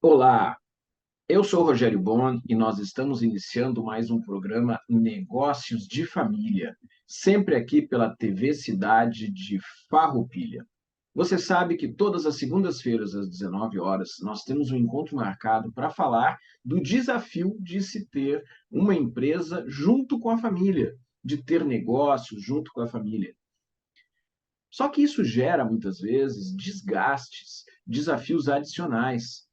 Olá, eu sou Rogério Bon e nós estamos iniciando mais um programa Negócios de Família, sempre aqui pela TV Cidade de Farroupilha. Você sabe que todas as segundas-feiras às 19 horas nós temos um encontro marcado para falar do desafio de se ter uma empresa junto com a família, de ter negócios junto com a família. Só que isso gera muitas vezes desgastes, desafios adicionais.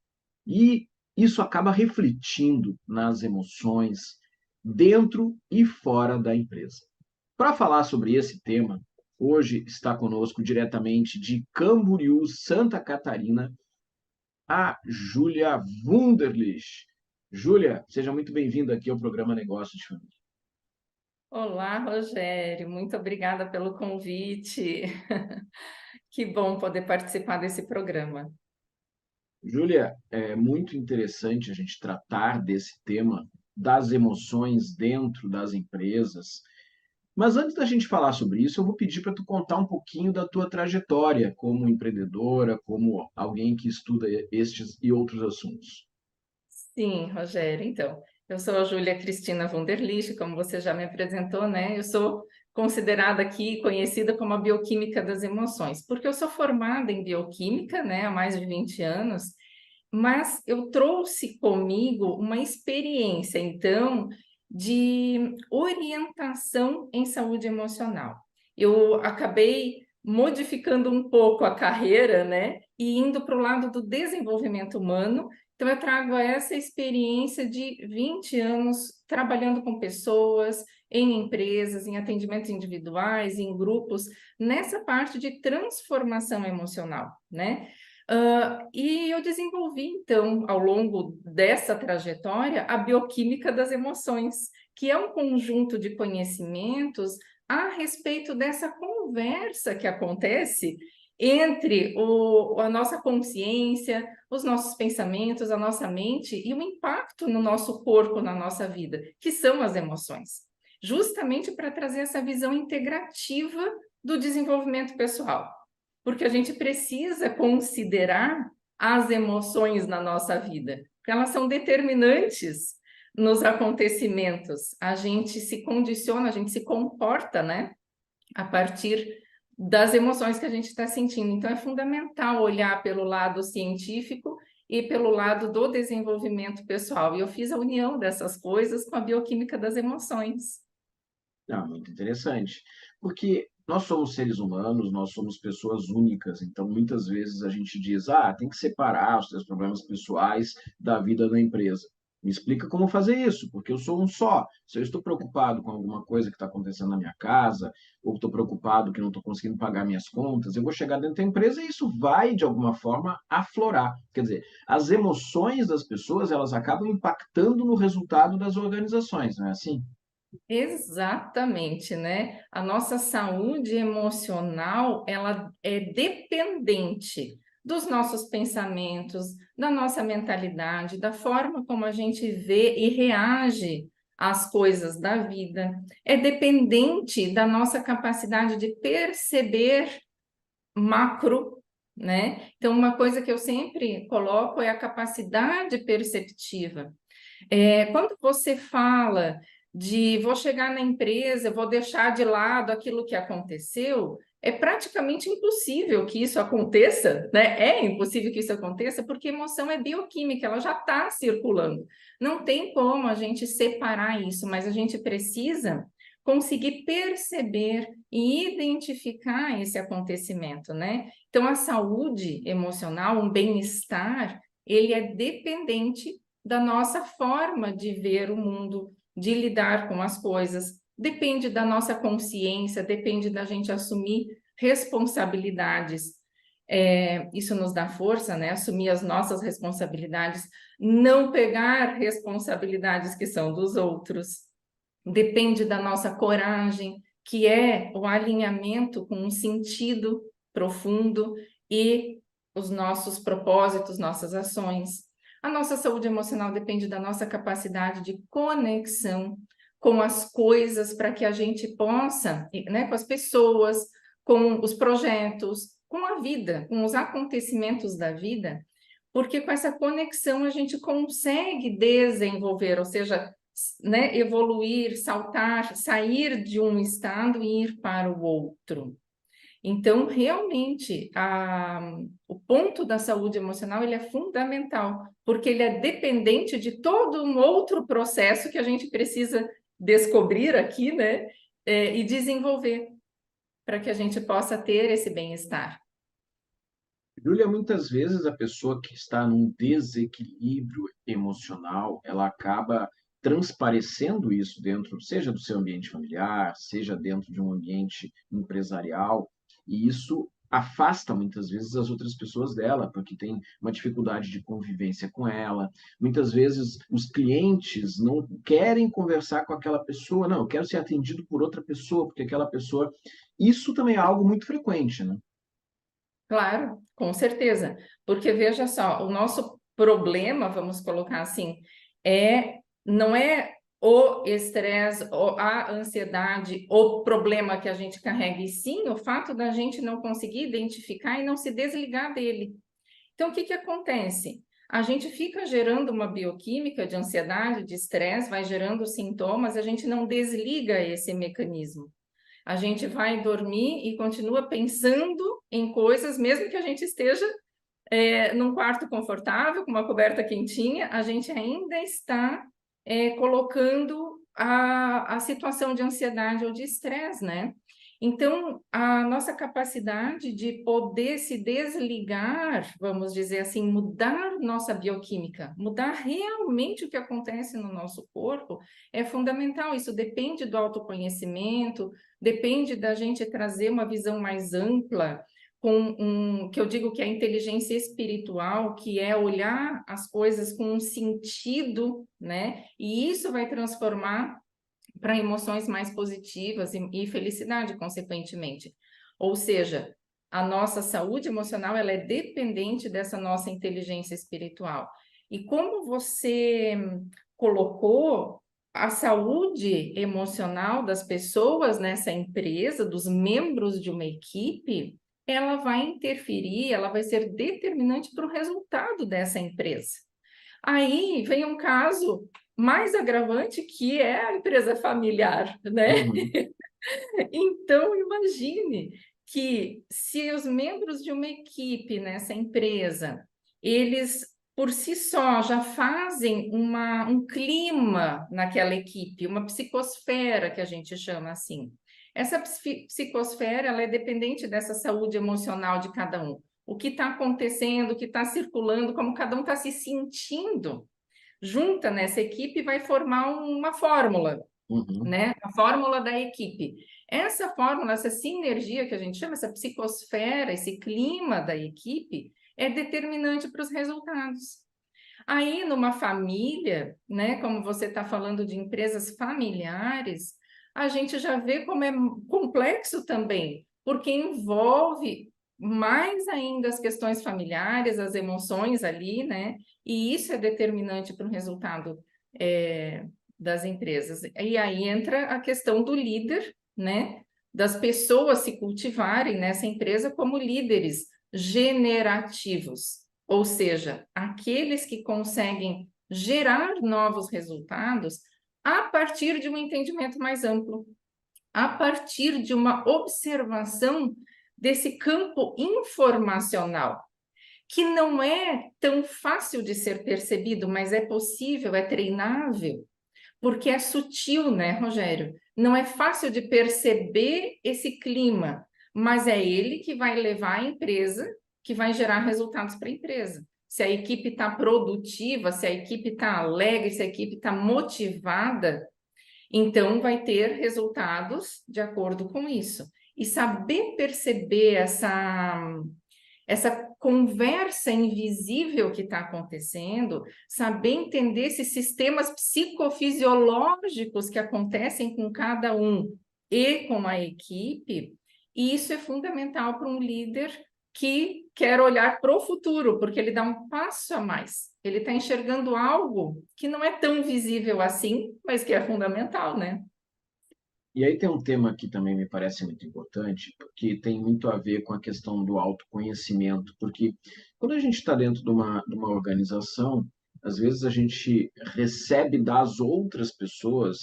E isso acaba refletindo nas emoções dentro e fora da empresa. Para falar sobre esse tema, hoje está conosco diretamente de Camboriú, Santa Catarina, a Júlia Wunderlich. Júlia, seja muito bem-vinda aqui ao programa Negócios de Família. Olá, Rogério, muito obrigada pelo convite. Que bom poder participar desse programa. Júlia, é muito interessante a gente tratar desse tema das emoções dentro das empresas. Mas antes da gente falar sobre isso, eu vou pedir para tu contar um pouquinho da tua trajetória como empreendedora, como alguém que estuda estes e outros assuntos. Sim, Rogério, então, eu sou a Júlia Cristina Wunderlich, como você já me apresentou, né? Eu sou considerada aqui, conhecida como a bioquímica das emoções, porque eu sou formada em bioquímica, né, há mais de 20 anos, mas eu trouxe comigo uma experiência, então, de orientação em saúde emocional. Eu acabei modificando um pouco a carreira, né, e indo para o lado do desenvolvimento humano. Então, eu trago essa experiência de 20 anos trabalhando com pessoas, em empresas, em atendimentos individuais, em grupos, nessa parte de transformação emocional, né? E eu desenvolvi, então, ao longo dessa trajetória, a bioquímica das emoções, que é um conjunto de conhecimentos a respeito dessa conversa que acontece entre a nossa consciência, os nossos pensamentos, a nossa mente e o impacto no nosso corpo, na nossa vida, que são as emoções. Justamente para trazer essa visão integrativa do desenvolvimento pessoal. Porque a gente precisa considerar as emoções na nossa vida, porque elas são determinantes nos acontecimentos. A gente se condiciona, a gente se comporta, né, a partir das emoções que a gente está sentindo. Então, é fundamental olhar pelo lado científico e pelo lado do desenvolvimento pessoal. E eu fiz a união dessas coisas com a bioquímica das emoções. Ah, muito interessante, porque nós somos seres humanos, nós somos pessoas únicas, então muitas vezes a gente diz, tem que separar os teus problemas pessoais da vida da empresa. Me explica como fazer isso, porque eu sou um só. Se eu estou preocupado com alguma coisa que está acontecendo na minha casa, ou estou preocupado que não estou conseguindo pagar minhas contas, eu vou chegar dentro da empresa e isso vai, de alguma forma, aflorar. Quer dizer, as emoções das pessoas, elas acabam impactando no resultado das organizações, não é assim? Exatamente, né? A nossa saúde emocional, ela é dependente dos nossos pensamentos, da nossa mentalidade, da forma como a gente vê e reage às coisas da vida. É dependente da nossa capacidade de perceber macro, né? Então, uma coisa que eu sempre coloco é a capacidade perceptiva. Quando você fala de vou chegar na empresa, vou deixar de lado aquilo que aconteceu, é praticamente impossível que isso aconteça, né? É impossível que isso aconteça, porque emoção é bioquímica, ela já está circulando. Não tem como a gente separar isso, mas a gente precisa conseguir perceber e identificar esse acontecimento, né? Então, a saúde emocional, um bem-estar, ele é dependente da nossa forma de ver o mundo, de lidar com as coisas. Depende da nossa consciência, depende da gente assumir responsabilidades. Isso nos dá força, né? Assumir as nossas responsabilidades, não pegar responsabilidades que são dos outros. Depende da nossa coragem, que é o alinhamento com um sentido profundo e os nossos propósitos, nossas ações. A nossa saúde emocional depende da nossa capacidade de conexão com as coisas para que a gente possa, né, com as pessoas, com os projetos, com a vida, com os acontecimentos da vida, porque com essa conexão a gente consegue desenvolver, ou seja, né, evoluir, saltar, sair de um estado e ir para o outro. Então, realmente, o ponto da saúde emocional ele é fundamental, porque ele é dependente de todo um outro processo que a gente precisa descobrir aqui, né, e desenvolver, para que a gente possa ter esse bem-estar. Júlia, muitas vezes a pessoa que está num desequilíbrio emocional, ela acaba transparecendo isso dentro, seja do seu ambiente familiar, seja dentro de um ambiente empresarial, e isso afasta muitas vezes as outras pessoas dela, porque tem uma dificuldade de convivência com ela. Muitas vezes os clientes não querem conversar com aquela pessoa, não, eu quero ser atendido por outra pessoa, porque aquela pessoa. Isso também é algo muito frequente, né? Claro, com certeza, porque veja só, o nosso problema, vamos colocar assim, não é o estresse, a ansiedade, o problema que a gente carrega, e sim o fato da gente não conseguir identificar e não se desligar dele. Então, o que que acontece? A gente fica gerando uma bioquímica de ansiedade, de estresse, vai gerando sintomas, a gente não desliga esse mecanismo. A gente vai dormir e continua pensando em coisas, mesmo que a gente esteja num quarto confortável, com uma coberta quentinha, a gente ainda está colocando a situação de ansiedade ou de estresse, né? Então, a nossa capacidade de poder se desligar, vamos dizer assim, mudar nossa bioquímica, mudar realmente o que acontece no nosso corpo, é fundamental. Isso depende do autoconhecimento, depende da gente trazer uma visão mais ampla, que eu digo que é a inteligência espiritual, que é olhar as coisas com um sentido, né? E isso vai transformar para emoções mais positivas e felicidade, consequentemente. Ou seja, a nossa saúde emocional ela é dependente dessa nossa inteligência espiritual. E como você colocou, a saúde emocional das pessoas nessa empresa, dos membros de uma equipe, ela vai interferir, ela vai ser determinante para o resultado dessa empresa. Aí vem um caso mais agravante, que é a empresa familiar, né? Uhum. Então, imagine que se os membros de uma equipe nessa empresa, eles por si só já fazem um clima naquela equipe, uma psicosfera que a gente chama assim. Essa psicosfera ela é dependente dessa saúde emocional de cada um. O que está acontecendo, o que está circulando, como cada um está se sentindo. Junta nessa equipe e vai formar uma fórmula, Uhum. né? A fórmula da equipe. Essa fórmula, essa sinergia que a gente chama, essa psicosfera, esse clima da equipe, é determinante para os resultados. Aí, numa família, né, como você está falando de empresas familiares, a gente já vê como é complexo também, porque envolve mais ainda as questões familiares, as emoções ali, né? E isso é determinante para o resultado das empresas. E aí entra a questão do líder, né? Das pessoas se cultivarem nessa empresa como líderes generativos, ou seja, aqueles que conseguem gerar novos resultados a partir de um entendimento mais amplo, a partir de uma observação desse campo informacional, que não é tão fácil de ser percebido, mas é possível, é treinável, porque é sutil, né, Rogério? Não é fácil de perceber esse clima, mas é ele que vai levar a empresa, que vai gerar resultados para a empresa. Se a equipe está produtiva, se a equipe está alegre, se a equipe está motivada, então vai ter resultados de acordo com isso. E saber perceber essa conversa invisível que está acontecendo, saber entender esses sistemas psicofisiológicos que acontecem com cada um e com a equipe, e isso é fundamental para um líder que quer olhar para o futuro, porque ele dá um passo a mais. Ele está enxergando algo que não é tão visível assim, mas que é fundamental, né? E aí tem um tema que também me parece muito importante, porque tem muito a ver com a questão do autoconhecimento, porque quando a gente está dentro de uma organização, às vezes a gente recebe das outras pessoas,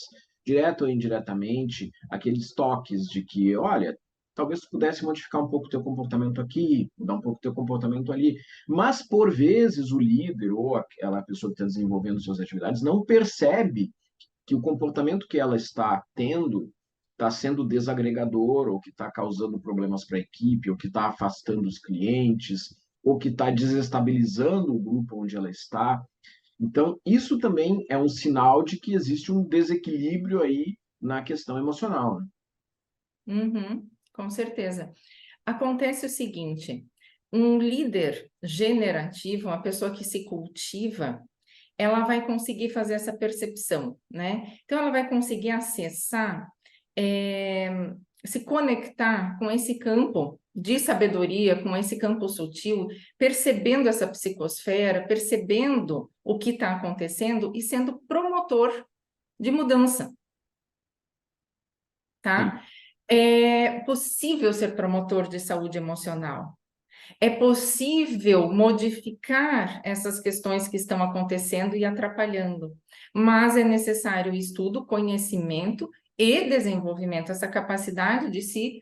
direto ou indiretamente, aqueles toques de que, olha, talvez tu pudesse modificar um pouco o teu comportamento aqui, mudar um pouco o teu comportamento ali, mas por vezes o líder ou aquela pessoa que está desenvolvendo suas atividades não percebe que o comportamento que ela está tendo está sendo desagregador, ou que está causando problemas para a equipe, ou que está afastando os clientes, ou que está desestabilizando o grupo onde ela está. Então, isso também é um sinal de que existe um desequilíbrio aí na questão emocional, né? Uhum, com certeza. Acontece o seguinte, um líder generativo, uma pessoa que se cultiva, ela vai conseguir fazer essa percepção, né? Então, ela vai conseguir acessar, se conectar com esse campo de sabedoria, com esse campo sutil, percebendo essa psicosfera, percebendo o que está acontecendo e sendo promotor de mudança, Sim, tá? É possível ser promotor de saúde emocional. É possível modificar essas questões que estão acontecendo e atrapalhando, mas é necessário estudo, conhecimento e desenvolvimento, essa capacidade de se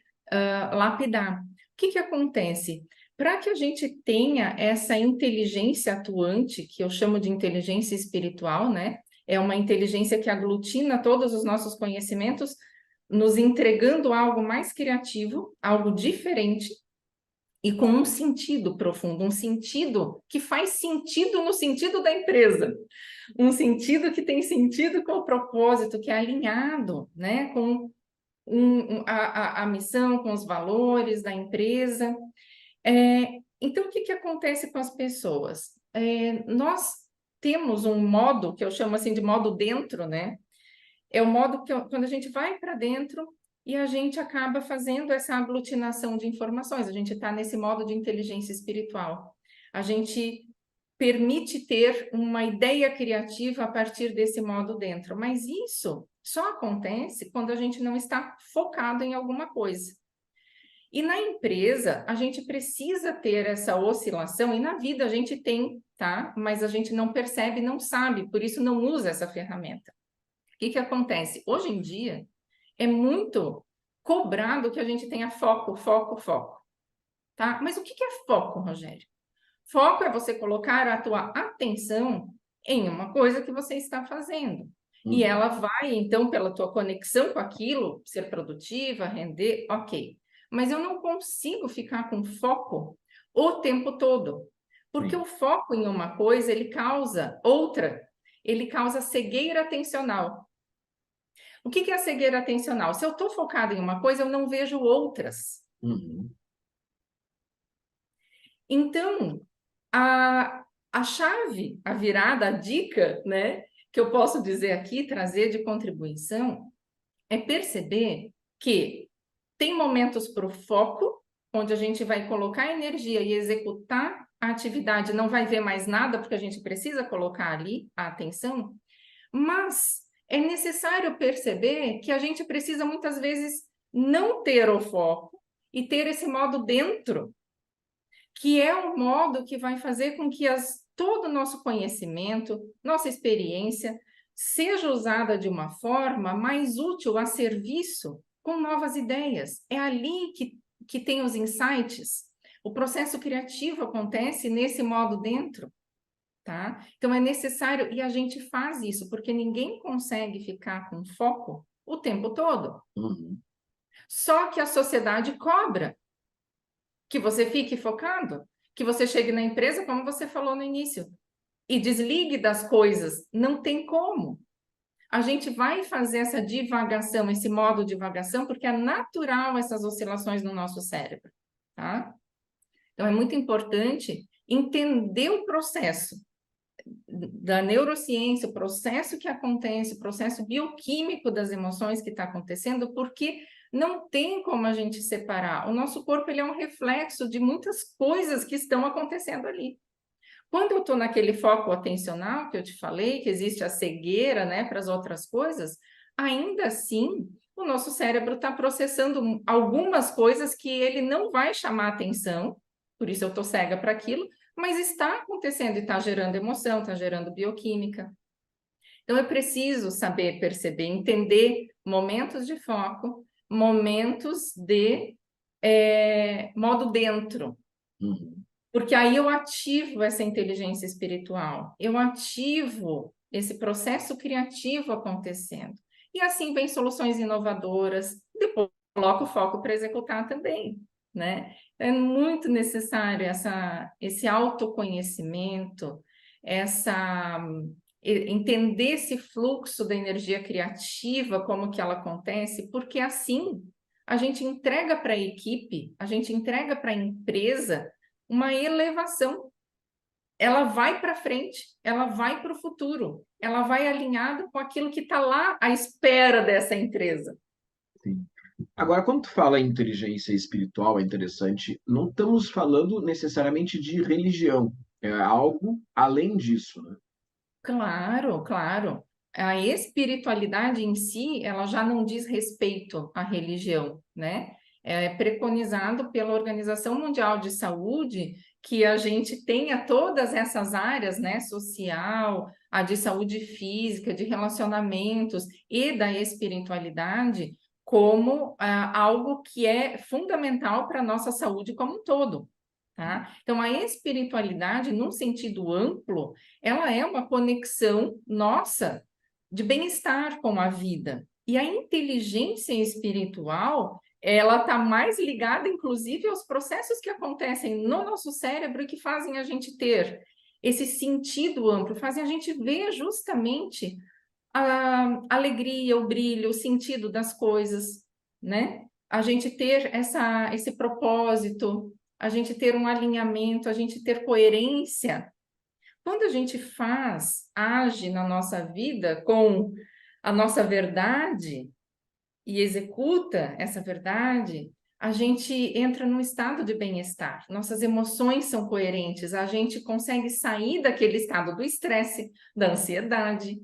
lapidar. O que acontece? Para que a gente tenha essa inteligência atuante, que eu chamo de inteligência espiritual, né? É uma inteligência que aglutina todos os nossos conhecimentos, nos entregando algo mais criativo, algo diferente, e com um sentido profundo, um sentido que faz sentido no sentido da empresa, um sentido que tem sentido com o propósito, que é alinhado, né, com a missão, com os valores da empresa. Então, o que acontece com as pessoas? Nós temos um modo, que eu chamo assim de modo dentro, né? É o modo que quando a gente vai para dentro e a gente acaba fazendo essa aglutinação de informações, a gente está nesse modo de inteligência espiritual. A gente permite ter uma ideia criativa a partir desse modo dentro, mas isso só acontece quando a gente não está focado em alguma coisa. E na empresa, a gente precisa ter essa oscilação, e na vida a gente tem, tá? Mas a gente não percebe, não sabe, por isso não usa essa ferramenta. O que acontece? Hoje em dia, é muito cobrado que a gente tenha foco, foco, foco, tá? Mas o que é foco, Rogério? Foco é você colocar a tua atenção em uma coisa que você está fazendo. E uhum, ela vai, então, pela tua conexão com aquilo, ser produtiva, render, ok. Mas eu não consigo ficar com foco o tempo todo. Porque sim. o foco em uma coisa, ele causa outra. Ele causa cegueira atencional. O que é a cegueira atencional? Se eu estou focada em uma coisa, eu não vejo outras. Uhum, Então, a chave, a virada, a dica, né, que eu posso dizer aqui, trazer de contribuição, é perceber que tem momentos para o foco, onde a gente vai colocar energia e executar a atividade, não vai ver mais nada, porque a gente precisa colocar ali a atenção, mas é necessário perceber que a gente precisa muitas vezes não ter o foco e ter esse modo dentro, que é um modo que vai fazer com que todo o nosso conhecimento, nossa experiência, seja usada de uma forma mais útil a serviço com novas ideias. É ali que tem os insights. O processo criativo acontece nesse modo dentro, tá? Então é necessário, e a gente faz isso, porque ninguém consegue ficar com foco o tempo todo. uhum, Só que a sociedade cobra que você fique focado, que você chegue na empresa, como você falou no início, e desligue das coisas. Não tem como. A gente vai fazer essa divagação, esse modo de divagação, porque é natural essas oscilações no nosso cérebro, tá? Então é muito importante entender o processo da neurociência, o processo que acontece, o processo bioquímico das emoções que está acontecendo, porque não tem como a gente separar. O nosso corpo ele é um reflexo de muitas coisas que estão acontecendo ali. Quando eu estou naquele foco atencional que eu te falei, que existe a cegueira, né, para as outras coisas, ainda assim, o nosso cérebro está processando algumas coisas que ele não vai chamar atenção, por isso eu estou cega para aquilo, mas está acontecendo e está gerando emoção, está gerando bioquímica. Então, eu preciso saber perceber, entender momentos de foco, momentos de modo dentro. Uhum. Porque aí eu ativo essa inteligência espiritual, eu ativo esse processo criativo acontecendo. E assim vem soluções inovadoras, depois coloco o foco para executar também, né? É muito necessário esse autoconhecimento, entender esse fluxo da energia criativa, como que ela acontece, porque assim a gente entrega para a equipe, a gente entrega para a empresa uma elevação. Ela vai para frente, ela vai para o futuro, ela vai alinhada com aquilo que está lá à espera dessa empresa. Sim. Agora, quando tu fala em inteligência espiritual, é interessante, não estamos falando necessariamente de religião, é algo além disso, né? Claro, claro. A espiritualidade em si, ela já não diz respeito à religião, né? É preconizado pela Organização Mundial de Saúde que a gente tenha todas essas áreas, né? Social, a de saúde física, de relacionamentos e da espiritualidade como algo que é fundamental para a nossa saúde como um todo, tá? Então, a espiritualidade, num sentido amplo, ela é uma conexão nossa de bem-estar com a vida. E a inteligência espiritual, ela está mais ligada, inclusive, aos processos que acontecem no nosso cérebro e que fazem a gente ter esse sentido amplo, fazem a gente ver justamente a alegria, o brilho, o sentido das coisas, né? A gente ter esse propósito, a gente ter um alinhamento, a gente ter coerência quando a gente age na nossa vida com a nossa verdade e executa essa verdade, a gente entra num estado de bem-estar. Nossas emoções são coerentes, a gente consegue sair daquele estado do estresse, da ansiedade,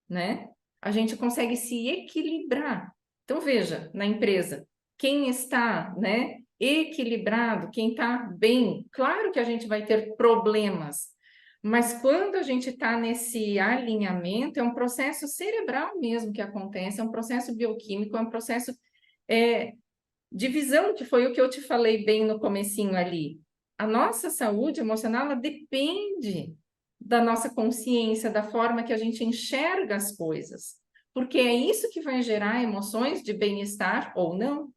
né? A gente consegue se equilibrar. Então, veja, na empresa, quem está, né, equilibrado, quem está bem, claro que a gente vai ter problemas, mas quando a gente está nesse alinhamento, é um processo cerebral mesmo que acontece, é um processo bioquímico, é um processo de visão, que foi o que eu te falei bem no comecinho ali. A nossa saúde emocional, ela depende da nossa consciência, da forma que a gente enxerga as coisas, porque é isso que vai gerar emoções de bem-estar ou não,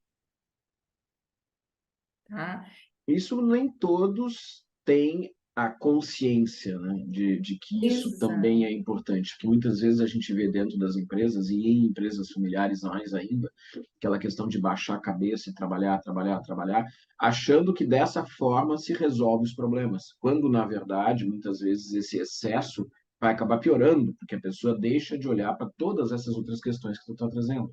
tá? Isso nem todos têm a consciência, né, de que isso também Exato. é importante, porque muitas vezes a gente vê dentro das empresas, e em empresas familiares mais ainda, aquela questão de baixar a cabeça e trabalhar, trabalhar, trabalhar, achando que dessa forma se resolve os problemas, quando, na verdade, muitas vezes esse excesso vai acabar piorando, porque a pessoa deixa de olhar para todas essas outras questões que tu está trazendo.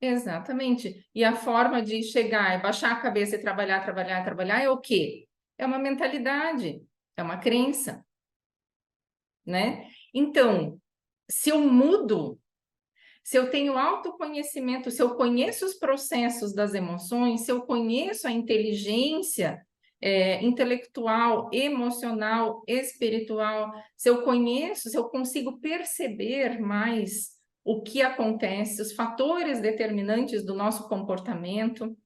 Exatamente. E a forma de chegar, é baixar a cabeça e trabalhar, trabalhar, trabalhar é o quê? É uma mentalidade, é uma crença, né? Então, se eu mudo, se eu tenho autoconhecimento, se eu conheço os processos das emoções, se eu conheço a inteligência intelectual, emocional, espiritual, se eu conheço, se eu consigo perceber mais o que acontece, os fatores determinantes do nosso comportamento,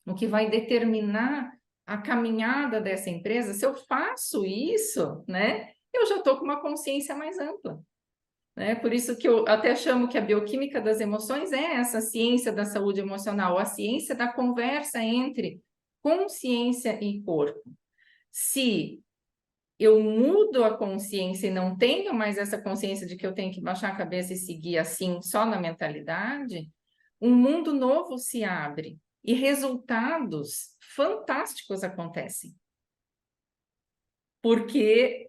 o que vai determinar a caminhada dessa empresa, se eu faço isso, né, eu já estou com uma consciência mais ampla. Né? Por isso que eu até chamo que a bioquímica das emoções é essa ciência da saúde emocional, a ciência da conversa entre consciência e corpo. Se eu mudo a consciência e não tenho mais essa consciência de que eu tenho que baixar a cabeça e seguir assim, só na mentalidade, um mundo novo se abre e resultados fantásticos acontecem. Porque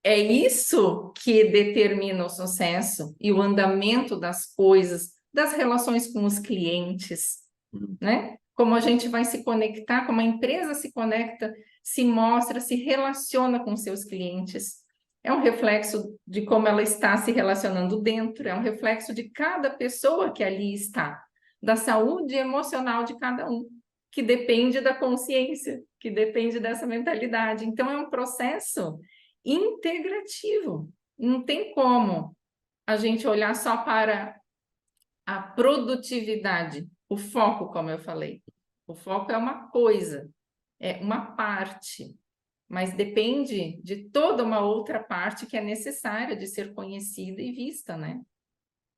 é isso que determina o sucesso e o andamento das coisas, das relações com os clientes, né? Como a gente vai se conectar, como a empresa se conecta, se mostra, se relaciona com seus clientes. É um reflexo de como ela está se relacionando dentro, é um reflexo de cada pessoa que ali está. da saúde emocional de cada um, que depende da consciência, que depende dessa mentalidade. Então, é um processo integrativo. Não tem como a gente olhar só para a produtividade, o foco, como eu falei. O foco é uma coisa, é uma parte, mas depende de toda uma outra parte que é necessária de ser conhecida e vista, né?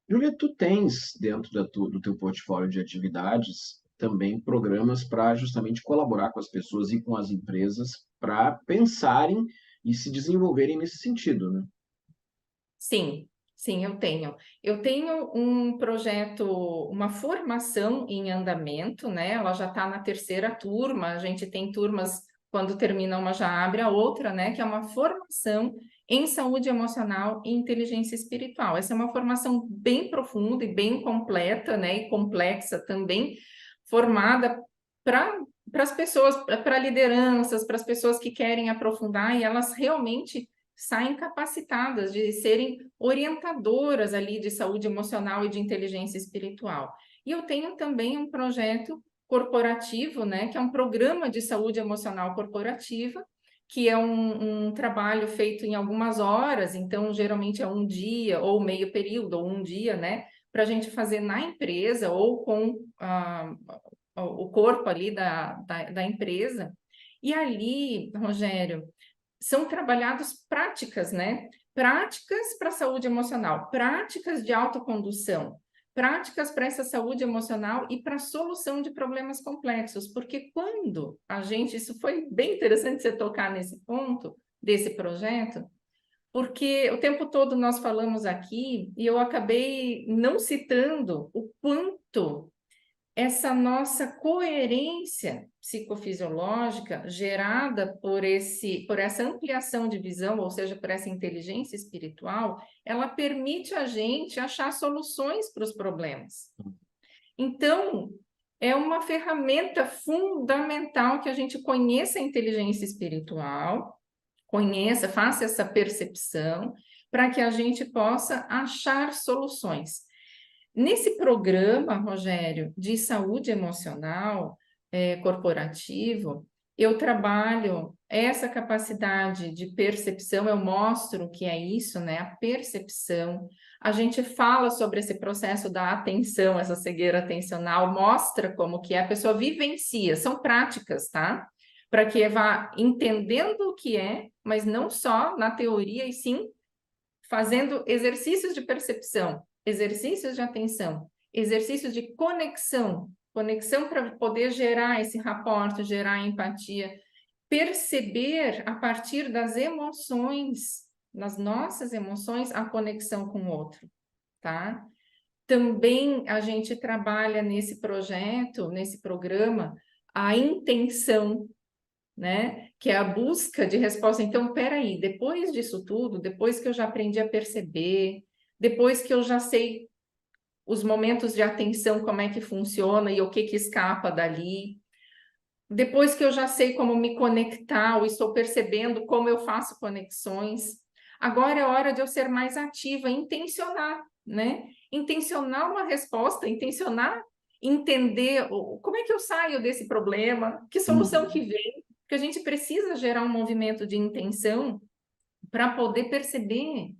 Júlia, tu tens dentro do teu portfólio de atividades também programas para justamente colaborar com as pessoas e com as empresas para pensarem e se desenvolverem nesse sentido, né? Sim, sim, eu tenho. Eu tenho um projeto, uma formação em andamento, né? Ela já está na terceira turma, a gente tem turmas, quando termina uma já abre a outra, né? Que é uma formação em saúde emocional e inteligência espiritual. Essa é uma formação bem profunda e bem completa, né? E complexa também, formada para as pessoas, para lideranças, para as pessoas que querem aprofundar e elas realmente saem capacitadas de serem orientadoras ali de saúde emocional e de inteligência espiritual. E eu tenho também um projeto corporativo, né, que é um programa de saúde emocional corporativa, que é um trabalho feito em algumas horas, então geralmente é um dia, ou meio período, ou um dia, né, para a gente fazer na empresa ou com o corpo ali da empresa. E ali, Rogério, são trabalhadas práticas, né? Práticas para a saúde emocional, práticas de autocondução, práticas para essa saúde emocional e para a solução de problemas complexos, porque quando a gente, isso foi bem interessante você tocar nesse ponto desse projeto, porque o tempo todo nós falamos aqui e eu acabei não citando o quanto essa nossa coerência psicofisiológica gerada por essa ampliação de visão, ou seja, por essa inteligência espiritual, ela permite a gente achar soluções para os problemas. Então, é uma ferramenta fundamental que a gente conheça a inteligência espiritual, conheça, faça essa percepção, para que a gente possa achar soluções. Nesse programa, Rogério, de saúde emocional corporativo, eu trabalho essa capacidade de percepção, eu mostro o que é isso, né? A percepção. A gente fala sobre esse processo da atenção, essa cegueira atencional, mostra como que é, a pessoa vivencia, são práticas, tá? Para que vá entendendo o que é, mas não só na teoria, e sim fazendo exercícios de percepção, exercícios de atenção, exercícios de conexão, conexão para poder gerar esse rapport, gerar empatia, perceber a partir das emoções, das nossas emoções, a conexão com o outro, tá? Também a gente trabalha nesse projeto, nesse programa, a intenção, né? Que é a busca de resposta. Então, peraí, depois disso tudo, depois que eu já aprendi a perceber, depois que eu já sei os momentos de atenção, como é que funciona e o que que escapa dali, depois que eu já sei como me conectar, ou estou percebendo como eu faço conexões, agora é hora de eu ser mais ativa, intencionar, né? Intencionar uma resposta, intencionar entender como é que eu saio desse problema, que solução que vem, porque a gente precisa gerar um movimento de intenção para poder perceber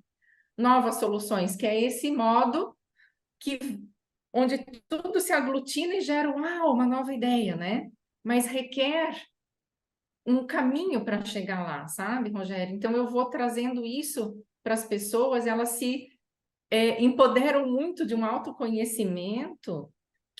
novas soluções, que é esse modo que onde tudo se aglutina e gera uma nova ideia, né? Mas requer um caminho para chegar lá, sabe, Rogério? Então eu vou trazendo isso para as pessoas, elas se empoderam muito de um autoconhecimento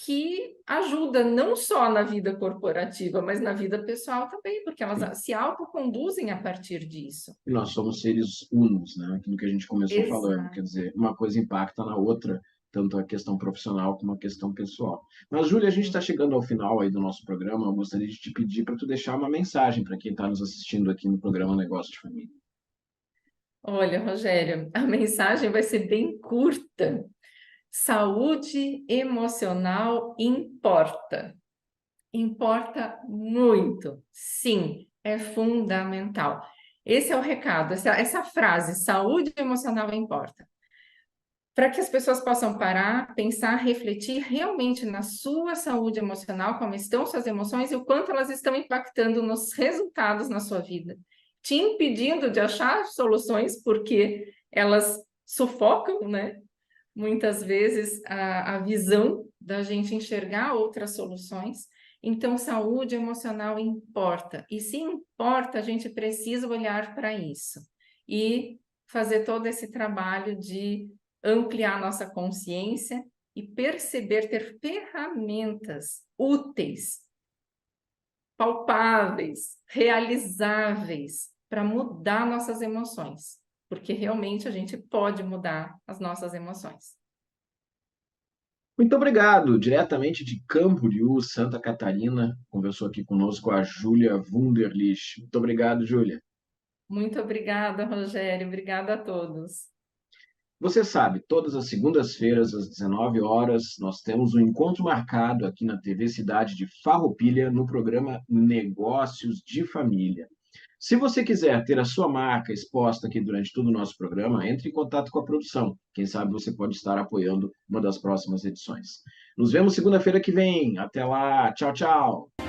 que ajuda não só na vida corporativa, mas na vida pessoal também, porque elas se autoconduzem a partir disso. E nós somos seres unos, né? Aquilo que a gente começou falando, quer Exato. dizer, uma coisa impacta na outra, tanto a questão profissional como a questão pessoal. Mas, Júlia, a gente está chegando ao final aí do nosso programa. Eu gostaria de te pedir para tu deixar uma mensagem para quem está nos assistindo aqui no programa Negócio de Família. Olha, Rogério, a mensagem vai ser bem curta. Saúde emocional importa. Importa muito. Sim, é fundamental. Esse é o recado, essa frase, saúde emocional importa. para que as pessoas possam parar, pensar, refletir realmente na sua saúde emocional, como estão suas emoções e o quanto elas estão impactando nos resultados na sua vida, te impedindo de achar soluções, porque elas sufocam, né? Muitas vezes a visão da gente enxergar outras soluções. Então, saúde emocional importa. E se importa, a gente precisa olhar para isso e fazer todo esse trabalho de ampliar nossa consciência e perceber, ter ferramentas úteis, palpáveis, realizáveis para mudar nossas emoções, porque realmente a gente pode mudar as nossas emoções. Muito obrigado. Diretamente de Camboriú, Santa Catarina, conversou aqui conosco a Júlia Wunderlich. Muito obrigado, Júlia. Muito obrigada, Rogério. Obrigada a todos. Você sabe, todas as segundas-feiras, às 19 horas, nós temos um encontro marcado aqui na TV Cidade de Farroupilha, no programa Negócios de Família. Se você quiser ter a sua marca exposta aqui durante todo o nosso programa, entre em contato com a produção. Quem sabe você pode estar apoiando uma das próximas edições. Nos vemos segunda-feira que vem. Até lá. Tchau, tchau.